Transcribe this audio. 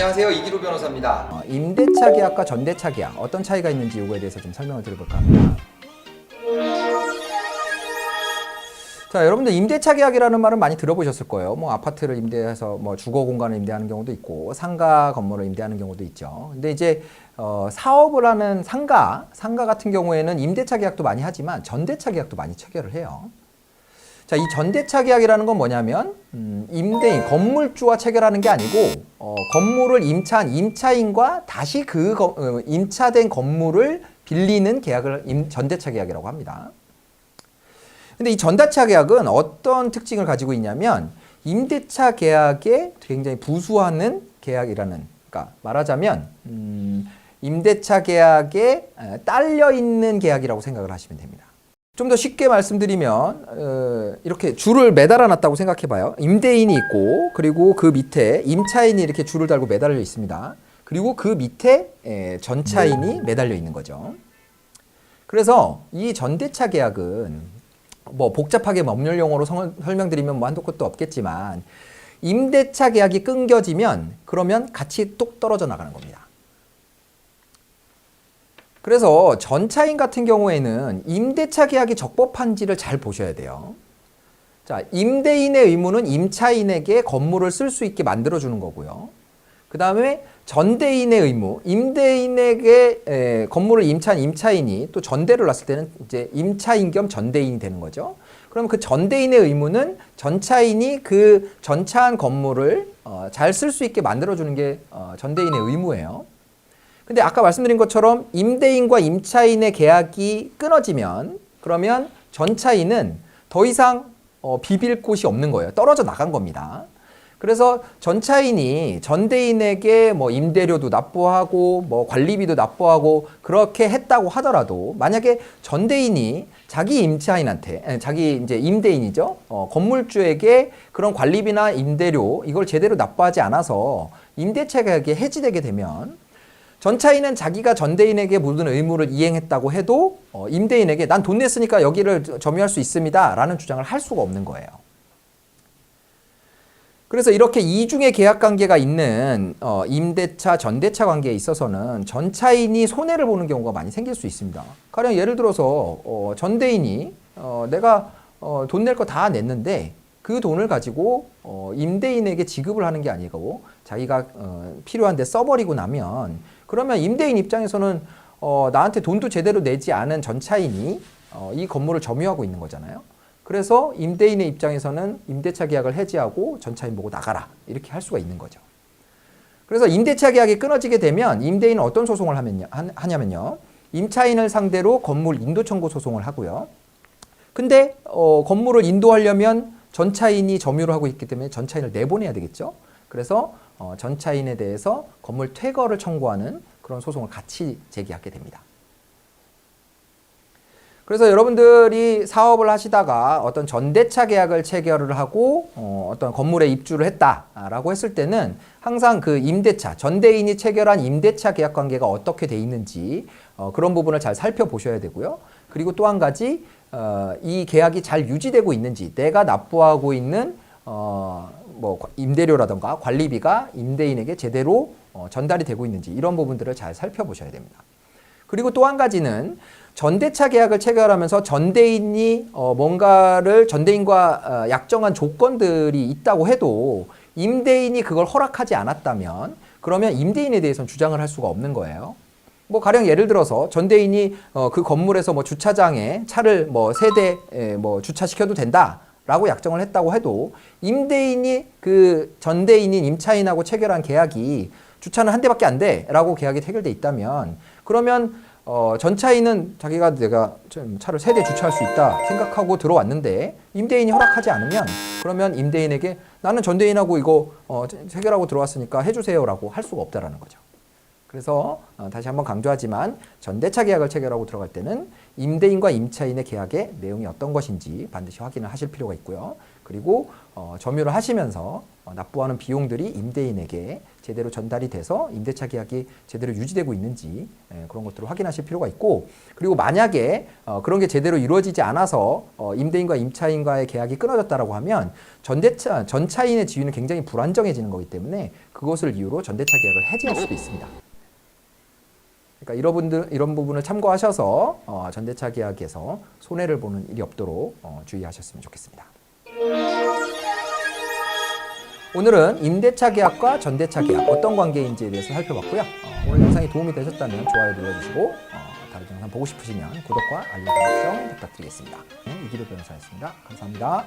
안녕하세요, 이기로 변호사입니다. 임대차 계약과 전대차 계약 어떤 차이가 있는지 이거에 대해서 좀 설명을 드려볼까 합니다. 자, 여러분들 임대차 계약이라는 말은 많이 들어보셨을 거예요. 뭐 아파트를 임대해서 뭐 주거 공간을 임대하는 경우도 있고 상가 건물을 임대하는 경우도 있죠. 근데 이제 사업을 하는 상가 같은 경우에는 임대차 계약도 많이 하지만 전대차 계약도 많이 체결을 해요. 자, 이 전대차 계약이라는 건 뭐냐면 임대인, 건물주와 체결하는 게 아니고 건물을 임차한 임차인과 다시 그 임차된 건물을 빌리는 계약을 전대차 계약이라고 합니다. 근데 이 전대차 계약은 어떤 특징을 가지고 있냐면 임대차 계약에 굉장히 부수하는 계약이라는, 그러니까 말하자면 임대차 계약에 딸려 있는 계약이라고 생각을 하시면 됩니다. 좀 더 쉽게 말씀드리면 이렇게 줄을 매달아 놨다고 생각해 봐요. 임대인이 있고 그리고 그 밑에 임차인이 이렇게 줄을 달고 매달려 있습니다. 그리고 그 밑에 전차인이 매달려 있는 거죠. 그래서 이 전대차 계약은 뭐 복잡하게 법률 용어로 설명드리면 뭐 한도 끝도 없겠지만 임대차 계약이 끊겨지면 그러면 같이 뚝 떨어져 나가는 겁니다. 그래서 전차인 같은 경우에는 임대차 계약이 적법한지를 잘 보셔야 돼요. 자, 임대인의 의무는 임차인에게 건물을 쓸 수 있게 만들어주는 거고요. 그 다음에 전대인의 의무, 임대인에게 건물을 임차한 임차인이 또 전대를 놨을 때는 이제 임차인 겸 전대인이 되는 거죠. 그럼 그 전대인의 의무는 전차인이 그 전차한 건물을 잘 쓸 수 있게 만들어주는 게 전대인의 의무예요. 근데 아까 말씀드린 것처럼 임대인과 임차인의 계약이 끊어지면 그러면 전차인은 더 이상 비빌 곳이 없는 거예요. 떨어져 나간 겁니다. 그래서 전차인이 전대인에게 뭐 임대료도 납부하고 뭐 관리비도 납부하고 그렇게 했다고 하더라도 만약에 전대인이 자기 임차인한테, 자기 이제 임대인이죠. 건물주에게 그런 관리비나 임대료 이걸 제대로 납부하지 않아서 임대차 계약이 해지되게 되면 전차인은 자기가 전대인에게 모든 의무를 이행했다고 해도 임대인에게 난 돈 냈으니까 여기를 점유할 수 있습니다 라는 주장을 할 수가 없는 거예요. 그래서 이렇게 이중의 계약 관계가 있는 임대차, 전대차 관계에 있어서는 전차인이 손해를 보는 경우가 많이 생길 수 있습니다. 가령 예를 들어서 전대인이 내가 돈 낼 거 다 냈는데 그 돈을 가지고 임대인에게 지급을 하는 게 아니고 자기가 필요한 데 써버리고 나면 그러면 임대인 입장에서는 나한테 돈도 제대로 내지 않은 전차인이 이 건물을 점유하고 있는 거잖아요. 그래서 임대인의 입장에서는 임대차 계약을 해지하고 전차인 보고 나가라 이렇게 할 수가 있는 거죠. 그래서 임대차 계약이 끊어지게 되면 임대인은 어떤 소송을 하냐면요. 임차인을 상대로 건물 인도 청구 소송을 하고요. 근데 건물을 인도하려면 전차인이 점유를 하고 있기 때문에 전차인을 내보내야 되겠죠. 그래서 전차인에 대해서 건물 퇴거를 청구하는 그런 소송을 같이 제기하게 됩니다. 그래서 여러분들이 사업을 하시다가 어떤 전대차 계약을 체결을 하고 어떤 건물에 입주를 했다라고 했을 때는 항상 그 임대차, 전대인이 체결한 임대차 계약 관계가 어떻게 돼 있는지 그런 부분을 잘 살펴보셔야 되고요. 그리고 또 한 가지 이 계약이 잘 유지되고 있는지, 내가 납부하고 있는 뭐 임대료라든가 관리비가 임대인에게 제대로 전달이 되고 있는지 이런 부분들을 잘 살펴보셔야 됩니다. 그리고 또 한 가지는 전대차 계약을 체결하면서 전대인이 뭔가를 전대인과 약정한 조건들이 있다고 해도 임대인이 그걸 허락하지 않았다면 그러면 임대인에 대해서는 주장을 할 수가 없는 거예요. 뭐 가령 예를 들어서 전대인이 그 건물에서 뭐 주차장에 차를 뭐 3대 뭐 주차시켜도 된다라고 약정을 했다고 해도 임대인이 그 전대인인 임차인하고 체결한 계약이 주차는 1대밖에 안 돼라고 계약이 체결돼 있다면 그러면 전차인은 자기가 내가 좀 차를 3대 주차할 수 있다 생각하고 들어왔는데 임대인이 허락하지 않으면 그러면 임대인에게 나는 전대인하고 이거 체결하고 들어왔으니까 해주세요라고 할 수가 없다라는 거죠. 그래서 다시 한번 강조하지만 전대차 계약을 체결하고 들어갈 때는 임대인과 임차인의 계약의 내용이 어떤 것인지 반드시 확인을 하실 필요가 있고요. 그리고 점유를 하시면서 납부하는 비용들이 임대인에게 제대로 전달이 돼서 임대차 계약이 제대로 유지되고 있는지 그런 것들을 확인하실 필요가 있고, 그리고 만약에 그런 게 제대로 이루어지지 않아서 임대인과 임차인과의 계약이 끊어졌다라고 하면 전차인의 지위는 굉장히 불안정해지는 거기 때문에 그것을 이유로 전대차 계약을 해지할 수도 있습니다. 그러니까 이런 부분을 참고하셔서 전대차 계약에서 손해를 보는 일이 없도록 주의하셨으면 좋겠습니다. 오늘은 임대차 계약과 전대차 계약 어떤 관계인지에 대해서 살펴봤고요. 오늘 영상이 도움이 되셨다면 좋아요 눌러주시고 다른 영상 보고 싶으시면 구독과 알림 설정 부탁드리겠습니다. 이기료 변호사였습니다. 감사합니다.